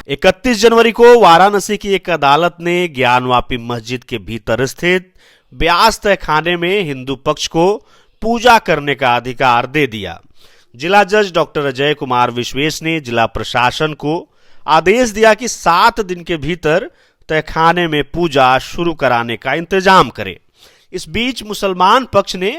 31 जनवरी को वाराणसी की एक अदालत ने ज्ञानवापी मस्जिद के भीतर स्थित ब्यास तहखाने में हिंदू पक्ष को पूजा करने का अधिकार दे दिया। जिला जज डॉक्टर अजय कुमार विश्वेश ने जिला प्रशासन को आदेश दिया कि 7 दिन के भीतर तहखाने में पूजा शुरू कराने का इंतजाम करे। इस बीच मुसलमान पक्ष ने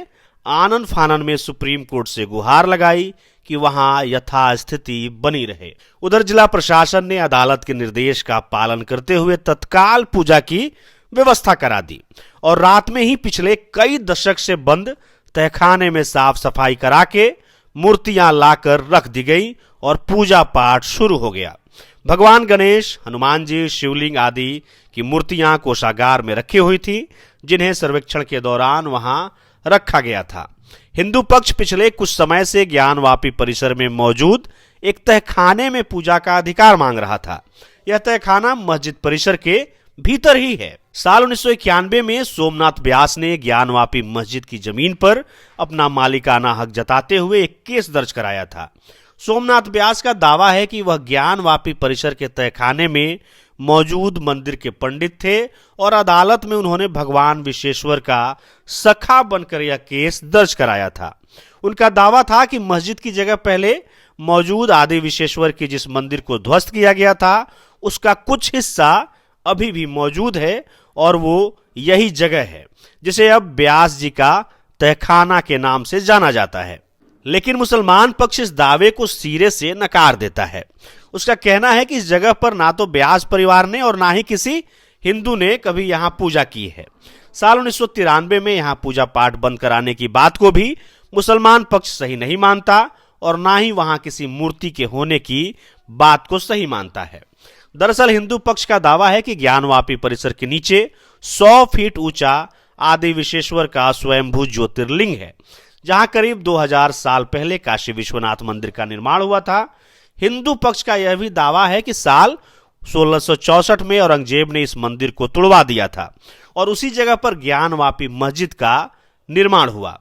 आनन फानन में सुप्रीम कोर्ट से गुहार लगाई कि वहां यथास्थिति बनी रहे। उधर जिला प्रशासन ने अदालत के निर्देश का पालन करते हुए तत्काल पूजा की व्यवस्था करा दी और रात में ही पिछले कई दशक से बंद तहखाने में साफ सफाई करा के मूर्तियां लाकर रख दी गई और पूजा पाठ शुरू हो गया। भगवान गणेश, हनुमान जी, शिवलिंग आदि की मूर्तियां कोषागार में रखी हुई थी, जिन्हें सर्वेक्षण के दौरान वहां रखा गया था। हिंदू पक्ष पिछले कुछ समय से ज्ञानवापी परिसर में मौजूद एक तहखाने में पूजा का अधिकार मांग रहा था। यह तहखाना मस्जिद परिसर के भीतर ही है। साल 1991 में सोमनाथ व्यास ने ज्ञानवापी मस्जिद की जमीन पर अपना मालिकाना हक जताते हुए एक केस दर्ज कराया था। सोमनाथ व्यास का दावा है कि वह ज्ञानवापी परिसर के तहखाने में मौजूद मंदिर के पंडित थे और अदालत में उन्होंने भगवान विश्वेश्वर का सखा बनकर यह केस दर्ज कराया था। उनका दावा था कि मस्जिद की जगह पहले मौजूद आदि विश्वेश्वर के जिस मंदिर को ध्वस्त किया गया था उसका कुछ हिस्सा अभी भी मौजूद है और वो यही जगह है जिसे अब व्यास जी का तहखाना के नाम से जाना जाता है। लेकिन मुसलमान पक्ष इस दावे को सिरे से नकार देता है। उसका कहना है कि इस जगह पर ना तो व्यास परिवार ने और ना ही किसी हिंदू ने कभी यहां पूजा की है। साल 1993 में यहां पूजा पाठ बंद कराने की बात को भी मुसलमान पक्ष सही नहीं मानता और ना ही वहां किसी मूर्ति के होने की बात को सही मानता है। दरअसल हिंदू पक्ष का दावा है कि ज्ञानवापी परिसर के नीचे 100 फीट ऊंचा आदि विश्वेश्वर का स्वयंभू ज्योतिर्लिंग है, जहां करीब 2000 साल पहले काशी विश्वनाथ मंदिर का निर्माण हुआ था। हिंदू पक्ष का यह भी दावा है कि साल 1664 में औरंगजेब ने इस मंदिर को तुड़वा दिया था और उसी जगह पर ज्ञानवापी मस्जिद का निर्माण हुआ।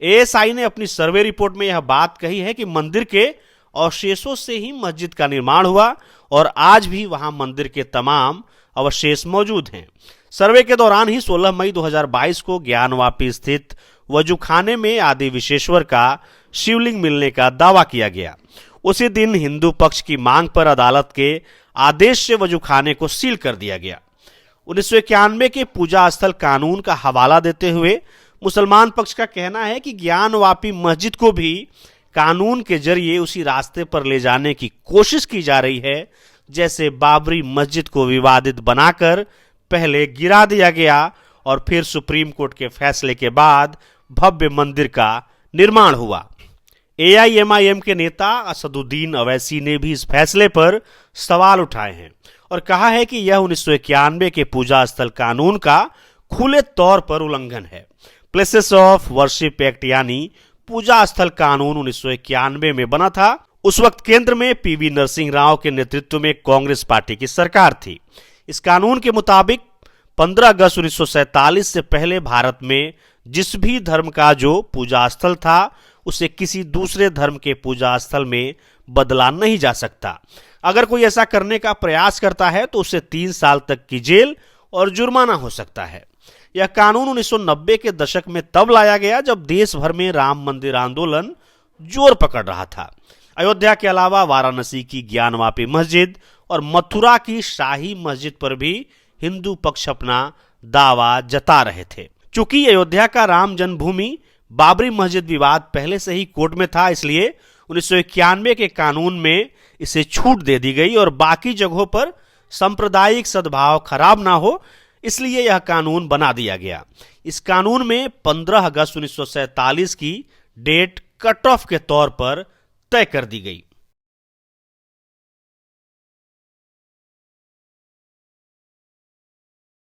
एएसआई ने अपनी सर्वे रिपोर्ट में यह बात कही है कि मंदिर के अवशेषों से ही मस्जिद का निर्माण हुआ और आज भी वहां मंदिर के तमाम अवशेष मौजूद हैं। सर्वे के दौरान ही 16 मई 2022 को ज्ञानवापी स्थित वजूखाने में आदि विश्वेश्वर का शिवलिंग मिलने का दावा किया गया। उसी दिन हिंदू पक्ष की मांग पर अदालत के आदेश से वजूखाने को सील कर दिया गया। 1991 के पूजा स्थल कानून का हवाला देते हुए मुसलमान पक्ष का कहना है कि ज्ञानवापी मस्जिद को भी कानून के जरिए उसी रास्ते पर ले जाने की कोशिश की जा रही है जैसे बाबरी मस्जिद को विवादित बनाकर पहले गिरा दिया गया और फिर सुप्रीम कोर्ट के फैसले के बाद भव्य मंदिर का निर्माण हुआ। एआईएमआईएम के नेता असदुद्दीन अवैसी ने भी इस फैसले पर सवाल उठाए हैं और कहा है कि यह 1991 के पूजा स्थल कानून का खुले तौर पर उल्लंघन है। प्लेसेस ऑफ वर्शिप एक्ट यानी पूजा स्थल कानून 1991 में बना था। उस वक्त केंद्र में पीवी नरसिंह राव के नेतृत्व में कांग्रेस पार्टी की सरकार थी। इस कानून के मुताबिक 15 अगस्त 1947 से पहले भारत में जिस भी धर्म का जो पूजा स्थल था उसे किसी दूसरे धर्म के पूजा स्थल में बदला नहीं जा सकता। अगर कोई ऐसा करने का प्रयास करता है तो उसे 3 साल तक की जेल और जुर्माना हो सकता है। यह कानून 1990 के दशक में तब लाया गया जब देश भर में राम मंदिर आंदोलन जोर पकड़ रहा था। अयोध्या के अलावा वाराणसी की ज्ञानवापी मस्जिद और मथुरा की शाही मस्जिद पर भी हिंदू पक्ष अपना दावा जता रहे थे। चूंकि अयोध्या का राम जन्मभूमि बाबरी मस्जिद विवाद पहले से ही कोर्ट में था, इसलिए 1991 के कानून में इसे छूट दे दी गई और बाकी जगहों पर सांप्रदायिक सद्भाव खराब ना हो इसलिए यह कानून बना दिया गया। इस कानून में 15 अगस्त 1947 की डेट कट ऑफ के तौर पर तय कर दी गई।